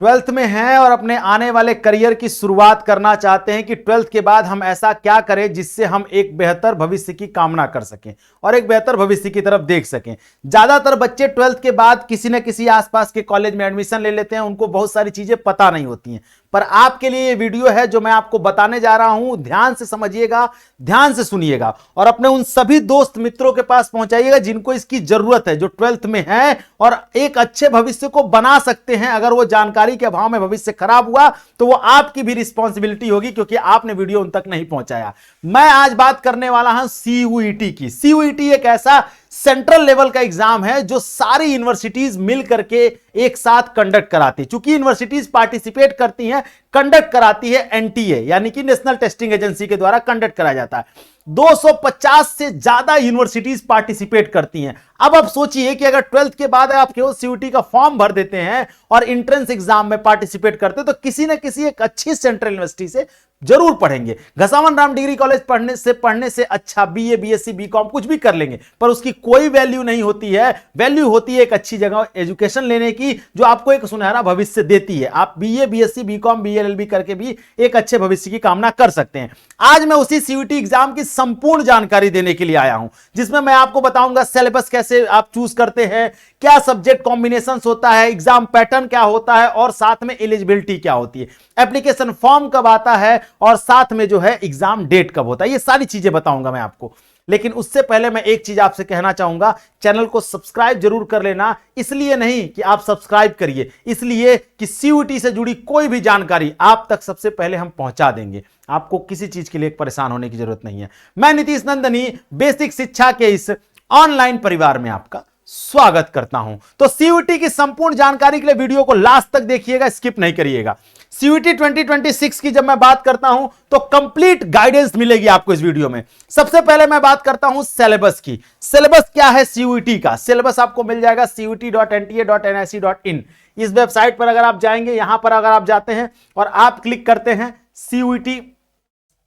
Twelfth में हैं और अपने आने वाले करियर की शुरुआत करना चाहते हैं कि ट्वेल्थ के बाद हम ऐसा क्या करें जिससे हम एक बेहतर भविष्य की कामना कर सकें और एक बेहतर भविष्य की तरफ देख सकें। ज्यादातर बच्चे ट्वेल्थ के बाद किसी न किसी आसपास के कॉलेज में एडमिशन ले लेते हैं, उनको बहुत सारी चीजें पता नहीं होती हैं। पर आपके लिए ये वीडियो है जो मैं आपको बताने जा रहा हूं, ध्यान से समझिएगा, ध्यान से सुनिएगा और अपने उन सभी दोस्त मित्रों के पास पहुंचाइएगा जिनको इसकी जरूरत है, जो ट्वेल्थ में हैं और एक अच्छे भविष्य को बना सकते हैं। अगर वो जानकारी के अभाव में भविष्य खराब हुआ तो वो आपकी भी रिस्पॉन्सिबिलिटी होगी, क्योंकि आपने वीडियो उन तक नहीं पहुंचाया। मैं आज बात करने वाला हूं सीयूईटी की। सीयूईटी एक ऐसा सेंट्रल लेवल का एग्जाम है जो सारी यूनिवर्सिटीज मिल करके एक साथ कंडक्ट कराती है। चूंकि यूनिवर्सिटीज पार्टिसिपेट करती हैं, कंडक्ट कराती है एनटीए यानी कि नेशनल टेस्टिंग एजेंसी के द्वारा कंडक्ट कराया जाता है। 250 से ज्यादा यूनिवर्सिटीज पार्टिसिपेट करती हैं। अब आप सोचिए कि अगर ट्वेल्थ के बाद आप केवल सीयूटी का फॉर्म भर देते हैं और एंट्रेंस एग्जाम में पार्टिसिपेट करते हैं तो किसी न किसी एक अच्छी सेंट्रल यूनिवर्सिटी से जरूर पढ़ेंगे। घसावन राम डिग्री कॉलेज पढ़ने से अच्छा बीए, बीएससी, बीकॉम कुछ भी कर लेंगे, पर उसकी कोई वैल्यू नहीं होती है। वैल्यू होती है एक अच्छी जगह एजुकेशन लेने की जो आपको एक सुनहरा भविष्य देती है। आप बीए, बीएससी, बीकॉम, बीएलएलबी करके भी एक अच्छे भविष्य की कामना कर सकते हैं। आज मैं उसी सीयूटी एग्जाम की संपूर्ण जानकारी देने के लिए आया हूं, जिसमें मैं आपको बताऊंगा सिलेबस कैसे आप चूज करते हैं, क्या सब्जेक्ट कॉम्बिनेशन होता है, एग्जाम पैटर्न क्या होता है और साथ में एलिजिबिलिटी क्या होती है, एप्लीकेशन फॉर्म कब आता है और साथ में जो है एग्जाम डेट कब होता है। ये सारी चीजें बताऊंगा मैं आपको। लेकिन उससे पहले मैं एक चीज आपसे कहना चाहूंगा, चैनल को सब्सक्राइब जरूर कर लेना। इसलिए नहीं कि आप सब्सक्राइब करिए, इसलिए कि सीयूटी से जुड़ी कोई भी जानकारी आप तक सबसे पहले हम पहुंचा देंगे। आपको किसी चीज के लिए परेशान होने की जरूरत नहीं है। मैं नीतीश नंदनी बेसिक शिक्षा के इस ऑनलाइन परिवार में आपका स्वागत करता हूं। तो सीयूटी की संपूर्ण जानकारी के लिए वीडियो को लास्ट तक देखिएगा, स्किप नहीं करिएगा। सीयूटी 2026 की जब मैं बात करता हूं तो कंप्लीट गाइडेंस मिलेगी आपको इस वीडियो में। सबसे पहले मैं बात करता हूं सिलेबस की। सिलेबस क्या है सीयूटी का? सिलेबस आपको मिल जाएगा cuet.nta.nic.in। इस वेबसाइट पर अगर आप जाएंगे, यहां पर अगर आप जाते हैं और आप क्लिक करते हैं सीयूटी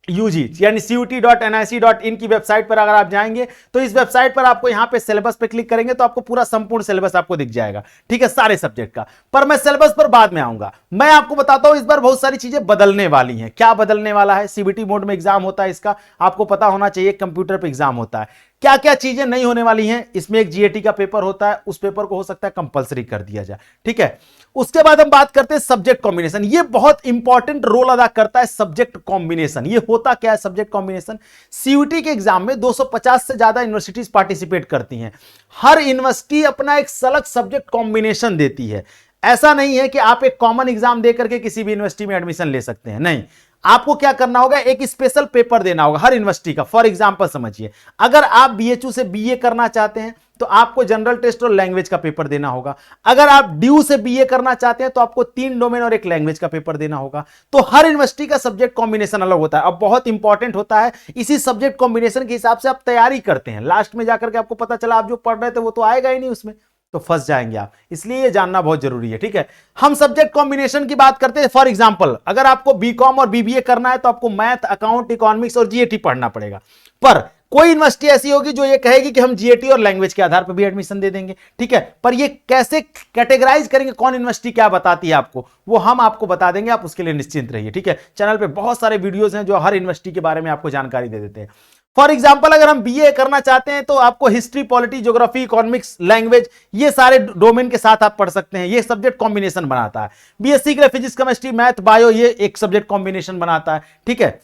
यूजी यानी cuet.nic.in की वेबसाइट पर अगर आप जाएंगे तो इस वेबसाइट पर आपको यहां पे सिलेबस पे क्लिक करेंगे तो आपको पूरा संपूर्ण सिलेबस आपको दिख जाएगा, ठीक है, सारे सब्जेक्ट का। पर मैं सिलेबस पर बाद में आऊंगा। मैं आपको बताता हूं इस बार बहुत सारी चीजें बदलने वाली हैं। क्या बदलने वाला है? सीबीटी मोड में एग्जाम होता है, इसका आपको पता होना चाहिए। कंप्यूटर पर एग्जाम होता है। क्या क्या चीजें नहीं होने वाली हैं? इसमें एक जीएटी का पेपर होता है, उस पेपर को हो सकता है कंपलसरी कर दिया जाए, ठीक है। उसके बाद हम बात करते हैं सब्जेक्ट कॉम्बिनेशन। ये बहुत इंपॉर्टेंट रोल अदा करता है सब्जेक्ट कॉम्बिनेशन। ये होता क्या है सब्जेक्ट कॉम्बिनेशन? सीयूटी के एग्जाम में 250 से ज्यादा यूनिवर्सिटीज पार्टिसिपेट करती हैं। हर यूनिवर्सिटी अपना एक अलग सब्जेक्ट कॉम्बिनेशन देती है। ऐसा नहीं है कि आप एक कॉमन एग्जाम दे करके किसी भी यूनिवर्सिटी में एडमिशन ले सकते हैं, नहीं। आपको क्या करना होगा, एक स्पेशल पेपर देना होगा हर यूनिवर्सिटी का। फॉर एग्जांपल समझिए, अगर आप बीएचयू से बीए करना चाहते हैं तो आपको जनरल टेस्ट और लैंग्वेज का पेपर देना होगा। अगर आप ड्यू से बीए करना चाहते हैं तो आपको 3 डोमेन और एक लैंग्वेज का पेपर देना होगा। तो हर यूनिवर्सिटी का सब्जेक्ट कॉम्बिनेशन अलग होता है। अब बहुत इंपॉर्टेंट होता है, इसी सब्जेक्ट कॉम्बिनेशन के हिसाब से आप तैयारी करते हैं। लास्ट में जाकर के आपको पता चला आप जो पढ़ रहे थे वो तो आएगा ही नहीं, उसमें तो फंस जाएंगे आप। इसलिए ये जानना बहुत जरूरी है, ठीक है। हम सब्जेक्ट कॉम्बिनेशन की बात करते हैं। फॉर एग्जांपल, अगर आपको बीकॉम और बीबीए करना है तो आपको मैथ, अकाउंट, इकोनॉमिक्स और जीएटी पढ़ना पड़ेगा। पर कोई यूनिवर्सिटी ऐसी होगी जो ये कहेगी कि हम जीएटी और लैंग्वेज के आधार पर भी एडमिशन दे देंगे, ठीक है। पर ये कैसे कैटेगराइज करेंगे, कौन यूनिवर्सिटी क्या बताती है आपको, वो हम आपको बता देंगे। आप उसके लिए निश्चिंत रहिए, ठीक है। चैनल पे बहुत सारे वीडियोस हैं जो हर यूनिवर्सिटी के बारे में आपको जानकारी दे देते हैं। फॉर एग्जाम्पल, अगर हम बीए करना चाहते हैं तो आपको history, polity, geography, economics, language, ये सारे डोमेन के साथ आप पढ़ सकते हैं। ये सब्जेक्ट कॉम्बिनेशन बनाता है। बीएससी के लिए फिजिक्स, केमिस्ट्री, मैथ, बायो, ये एक सब्जेक्ट कॉम्बिनेशन बनाता है, ठीक है।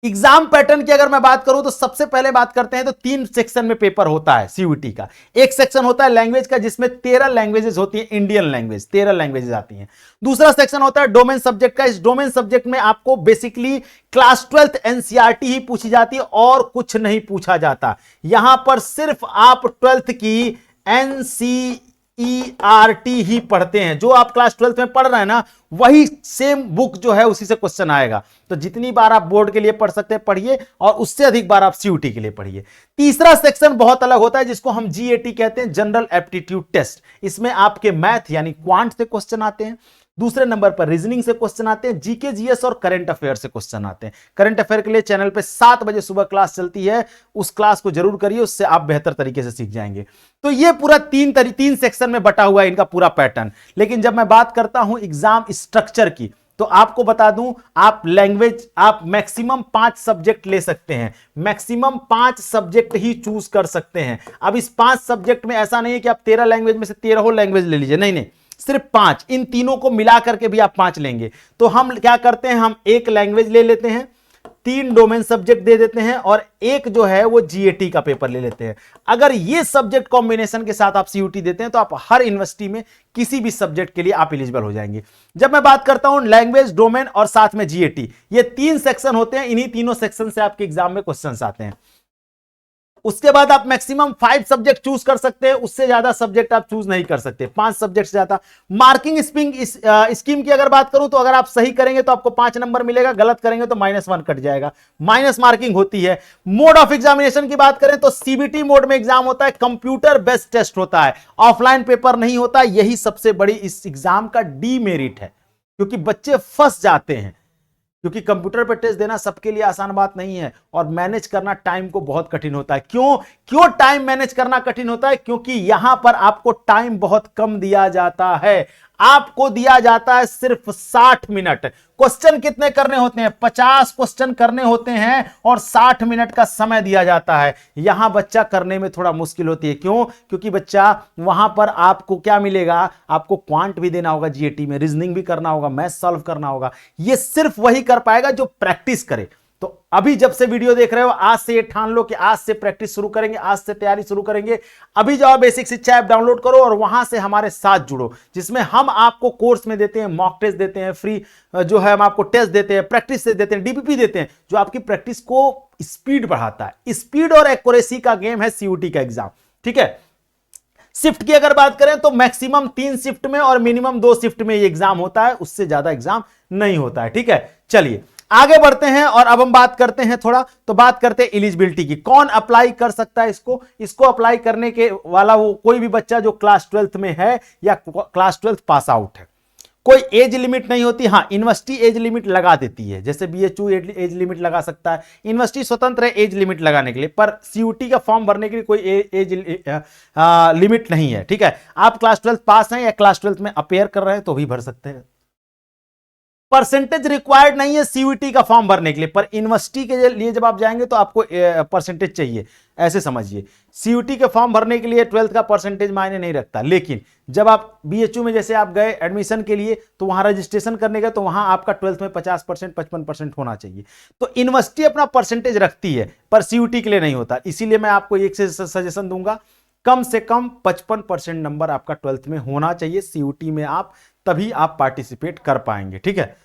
एग्जाम पैटर्न की अगर मैं बात करूं तो सबसे पहले बात करते हैं तो 3 सेक्शन में पेपर होता है सीयूटी का। एक सेक्शन होता है लैंग्वेज का जिसमें 13 लैंग्वेजेस होती हैं, इंडियन लैंग्वेज 13 लैंग्वेजेस आती हैं। दूसरा सेक्शन होता है डोमेन सब्जेक्ट का। इस डोमेन सब्जेक्ट में आपको बेसिकली क्लास 12th एनसीईआरटी ही पूछी जाती है और कुछ नहीं पूछा जाता। यहां पर सिर्फ आप 12th की एनसीईआरटी ही पढ़ते हैं। जो आप क्लास 12th में पढ़ रहे हैं ना, वही सेम बुक जो है उसी से क्वेश्चन आएगा। तो जितनी बार आप बोर्ड के लिए पढ़ सकते हैं पढ़िए, और उससे अधिक बार आप सीयूटी के लिए पढ़िए। तीसरा सेक्शन बहुत अलग होता है जिसको हम जीएटी कहते हैं, जनरल एप्टीट्यूड टेस्ट। इसमें आपके मैथ यानी क्वांट से क्वेश्चन आते हैं। दूसरे नंबर पर रीजनिंग से क्वेश्चन आते हैं, जीके जीएस और करंट अफेयर से क्वेश्चन आते हैं। करंट अफेयर के लिए चैनल पे 7 बजे सुबह क्लास चलती है, उस क्लास को जरूर करिए, उससे आप बेहतर तरीके से सीख जाएंगे। तो ये पूरा तीन सेक्शन में बटा हुआ है इनका पूरा पैटर्न। लेकिन जब मैं बात करता हूं एग्जाम स्ट्रक्चर की, तो आपको बता दूं, आप लैंग्वेज आप मैक्सिमम 5 सब्जेक्ट ले सकते हैं, मैक्सिमम 5 सब्जेक्ट ही चूज कर सकते हैं। अब इस 5 सब्जेक्ट में ऐसा नहीं है कि आप 13 लैंग्वेज में से 13 लैंग्वेज ले लीजिए, नहीं नहीं, सिर्फ 5, इन तीनों को मिला करके भी आप 5 लेंगे। तो हम क्या करते हैं, हम एक लैंग्वेज ले लेते हैं, 3 डोमेन सब्जेक्ट दे देते हैं और एक जो है वो जीएटी का पेपर ले लेते हैं। अगर ये सब्जेक्ट कॉम्बिनेशन के साथ आप सीयूटी देते हैं तो आप हर यूनिवर्सिटी में किसी भी सब्जेक्ट के लिए आप एलिजिबल हो जाएंगे। जब मैं बात करता हूं लैंग्वेज, डोमेन और साथ में जीएटी, ये 3 सेक्शन होते हैं, इन्हीं तीनों सेक्शन से आपके एग्जाम में क्वेश्चंस आते हैं। उसके बाद आप मैक्सिमम 5 सब्जेक्ट चूज कर सकते हैं, उससे ज्यादा सब्जेक्ट आप चूज नहीं कर सकते, 5 सब्जेक्ट से ज्यादा। मार्किंग स्कीम की अगर बात करूं तो अगर आप सही करेंगे तो आपको 5 नंबर मिलेगा, गलत करेंगे तो -1 कट जाएगा, माइनस मार्किंग होती है। मोड ऑफ एग्जामिनेशन की बात करें तो सीबीटी मोड में एग्जाम होता है, कंप्यूटर बेस्ड टेस्ट होता है, ऑफलाइन पेपर नहीं होता। यही सबसे बड़ी इस एग्जाम का डीमेरिट है, क्योंकि बच्चे फंस जाते हैं, क्योंकि कंप्यूटर पर टेस्ट देना सबके लिए आसान बात नहीं है और मैनेज करना टाइम को बहुत कठिन होता है। क्यों टाइम मैनेज करना कठिन होता है? क्योंकि यहां पर आपको टाइम बहुत कम दिया जाता है, आपको दिया जाता है सिर्फ 60 मिनट। क्वेश्चन कितने करने होते हैं? 50 क्वेश्चन करने होते हैं और 60 मिनट का समय दिया जाता है। यहां बच्चा करने में थोड़ा मुश्किल होती है। क्यों? क्योंकि बच्चा वहां पर आपको क्या मिलेगा, आपको क्वांट भी देना होगा, जीएटी में रीजनिंग भी करना होगा, मैथ सॉल्व करना होगा। ये सिर्फ वही कर पाएगा जो प्रैक्टिस करे। तो अभी जब से वीडियो देख रहे हो, आज से ये ठान लो कि आज से प्रैक्टिस शुरू करेंगे, आज से तैयारी शुरू करेंगे। अभी जाओ बेसिक शिक्षा ऐप डाउनलोड करो और वहां से हमारे साथ जुड़ो, जिसमें हम आपको कोर्स में देते हैं, मॉक टेस्ट देते हैं, फ्री जो है हम आपको टेस्ट देते हैं, प्रैक्टिस टेस्ट देते हैं, डीपीपी देते हैं, जो आपकी प्रैक्टिस को स्पीड बढ़ाता है। स्पीड और एक्यूरेसी का गेम है सीयूटी का एग्जाम, ठीक है। शिफ्ट की अगर बात करें तो मैक्सिमम 3 शिफ्ट में और मिनिमम 2 शिफ्ट में ये एग्जाम होता है, उससे ज्यादा एग्जाम नहीं होता है, ठीक है। चलिए आगे बढ़ते हैं और अब हम बात करते हैं बात करते हैं एलिजिबिलिटी की। कौन अप्लाई कर सकता है इसको अप्लाई करने के वाला वो कोई भी बच्चा जो क्लास 12th में है या क्लास 12th पास आउट है। कोई एज लिमिट नहीं होती। हाँ, यूनिवर्सिटी एज लिमिट लगा देती है, जैसे बीएचयू एज लिमिट लगा सकता है, यूनिवर्सिटी स्वतंत्र है एज लिमिट लगाने के लिए, पर सीयूटी का फॉर्म भरने के लिए कोई एज लिमिट नहीं है, ठीक है। आप क्लास 12th पास हैं या क्लास 12th में अपेयर कर रहे हैं तो भी भर सकते हैं। परसेंटेज रिक्वायर्ड नहीं है सीयूटी का फॉर्म भरने के लिए, पर यूनिवर्सिटी के लिए जब आप जाएंगे तो आपको परसेंटेज चाहिए, ऐसे समझिए। सीयूटी के फॉर्म भरने के लिए 12th का परसेंटेज मायने नहीं रखता, लेकिन जब आप बीएचयू में जैसे आप गए एडमिशन के लिए तो वहां रजिस्ट्रेशन करने गए तो वहां आपका 12th में 50% 55% होना चाहिए। तो यूनिवर्सिटी अपना परसेंटेज रखती है, पर सीयूटी के लिए नहीं होता। इसीलिए मैं आपको एक से सजेशन दूंगा, कम से कम 55% नंबर आपका 12th में होना चाहिए सीयूटी में, आप तभी आप पार्टिसिपेट कर पाएंगे, ठीक है।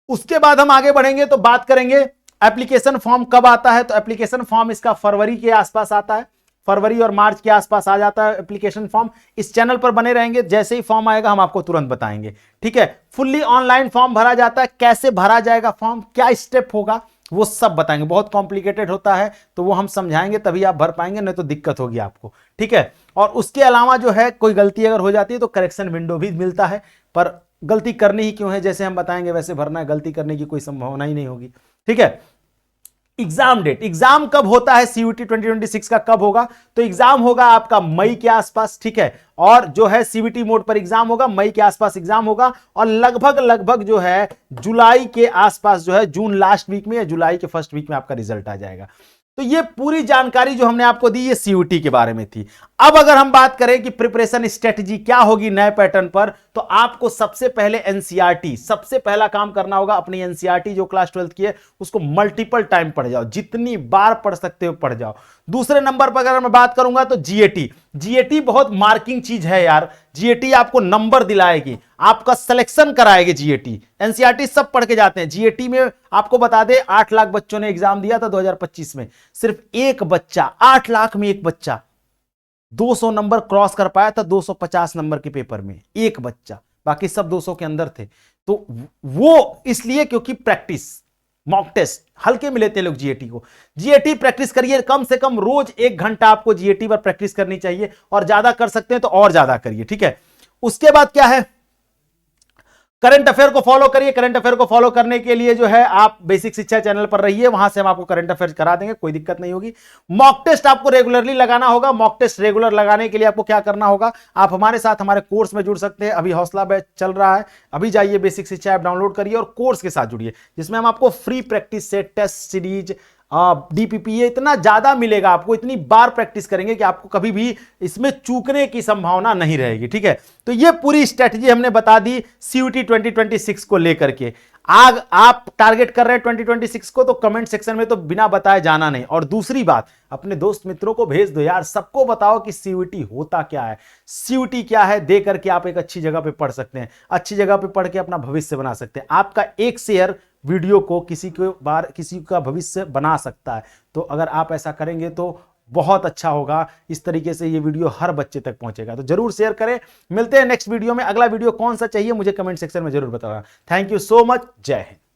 उसके बाद हम आगे बढ़ेंगे तो बात करेंगे एप्लीकेशन फॉर्म कब आता है। तो एप्लीकेशन फॉर्म इसका फरवरी के आसपास आता है, फरवरी और मार्च के आसपास आ जाता है एप्लीकेशन फॉर्म। इस चैनल पर बने रहेंगे, जैसे ही फॉर्म आएगा हम आपको तुरंत बताएंगे, ठीक है। फुल्ली ऑनलाइन फॉर्म भरा जाता है। कैसे भरा जाएगा फॉर्म, क्या स्टेप होगा, वो सब बताएंगे। बहुत कॉम्प्लिकेटेड होता है तो वो हम समझाएंगे, तभी आप भर पाएंगे, नहीं तो दिक्कत होगी आपको, ठीक है। और उसके अलावा जो है कोई गलती अगर हो जाती है तो करेक्शन विंडो भी मिलता है, पर गलती करनी ही क्यों है, जैसे हम बताएंगे वैसे भरना है, गलती करने की कोई संभावना ही नहीं होगी, ठीक है। एग्जाम डेट, एग्जाम कब होता है सीयूटी 2026 का कब होगा? तो एग्जाम होगा आपका मई के आसपास, ठीक है। और जो है सीबीटी मोड पर एग्जाम होगा, मई के आसपास एग्जाम होगा और लगभग जो है जुलाई के आसपास जो है, जून लास्ट वीक में या जुलाई के फर्स्ट वीक में आपका रिजल्ट आ जाएगा। तो ये पूरी जानकारी जो हमने आपको दी ये सीयूटी के बारे में थी। अब अगर हम बात करें कि प्रिपरेशन स्ट्रेटजी क्या होगी नए पैटर्न पर, तो आपको सबसे पहले एनसीईआरटी, सबसे पहला काम करना होगा, अपनी एनसीईआरटी जो क्लास 12th की है उसको मल्टीपल टाइम पढ़ जाओ, जितनी बार पढ़ सकते हो पढ़ जाओ। दूसरे नंबर पर अगर मैं बात करूंगा तो जीएटी बहुत मार्किंग चीज है यार। जीएटी आपको नंबर दिलाएगी, आपका सिलेक्शन कराएगी जीएटी। एनसीईआरटी सब पढ़ के जाते हैं। जीएटी में आपको बता दे 8 लाख बच्चों ने एग्जाम दिया था 2025 में, सिर्फ एक बच्चा, 8 लाख में एक बच्चा 200 नंबर क्रॉस कर पाया था 250 नंबर के पेपर में, एक बच्चा, बाकी सब 200 के अंदर थे। तो वो इसलिए क्योंकि प्रैक्टिस, मॉक टेस्ट हल्के में लेते हैं लोग जीएटी को। जीएटी प्रैक्टिस करिए, कम से कम रोज 1 घंटा आपको जीएटी पर प्रैक्टिस करनी चाहिए, और ज्यादा कर सकते हैं तो और ज्यादा करिए, ठीक है। उसके बाद क्या है, करंट अफेयर को फॉलो करिए। करंट अफेयर को फॉलो करने के लिए जो है आप बेसिक शिक्षा चैनल पर रहिए, वहां से हम आपको करंट अफेयर करा देंगे, कोई दिक्कत नहीं होगी। मॉक टेस्ट आपको रेगुलरली लगाना होगा। मॉक टेस्ट रेगुलर लगाने के लिए आपको क्या करना होगा, आप हमारे साथ हमारे कोर्स में जुड़ सकते हैं। अभी हौसला बैच चल रहा है, अभी जाइए बेसिक शिक्षा ऐप डाउनलोड करिए और कोर्स के साथ जुड़िए, जिसमें हम आपको free practice set, test series, डीपीपीए इतना ज्यादा मिलेगा आपको, इतनी बार प्रैक्टिस करेंगे कि आपको कभी भी इसमें चूकने की संभावना नहीं रहेगी। ठीक है, तो ये पूरी स्ट्रेटजी हमने बता दी सीयूटी 2026 को लेकर के। आग आप टारगेट कर रहे हैं 2026 को, तो कमेंट सेक्शन में तो बिना बताए जाना नहीं। और दूसरी बात, अपने दोस्त मित्रों को भेज दो यार, सबको बताओ कि सीयूटी होता क्या है, सीयूटी क्या है, दे करके आप एक अच्छी जगह पे पढ़ सकते हैं, अच्छी जगह पे पढ़ के अपना भविष्य बना सकते हैं। आपका एक शेयर वीडियो को किसी का भविष्य बना सकता है। तो अगर आप ऐसा करेंगे तो बहुत अच्छा होगा, इस तरीके से ये वीडियो हर बच्चे तक पहुंचेगा। तो जरूर शेयर करें। मिलते हैं नेक्स्ट वीडियो में। अगला वीडियो कौन सा चाहिए मुझे कमेंट सेक्शन में जरूर बताना। Thank you so much. जय हिंद।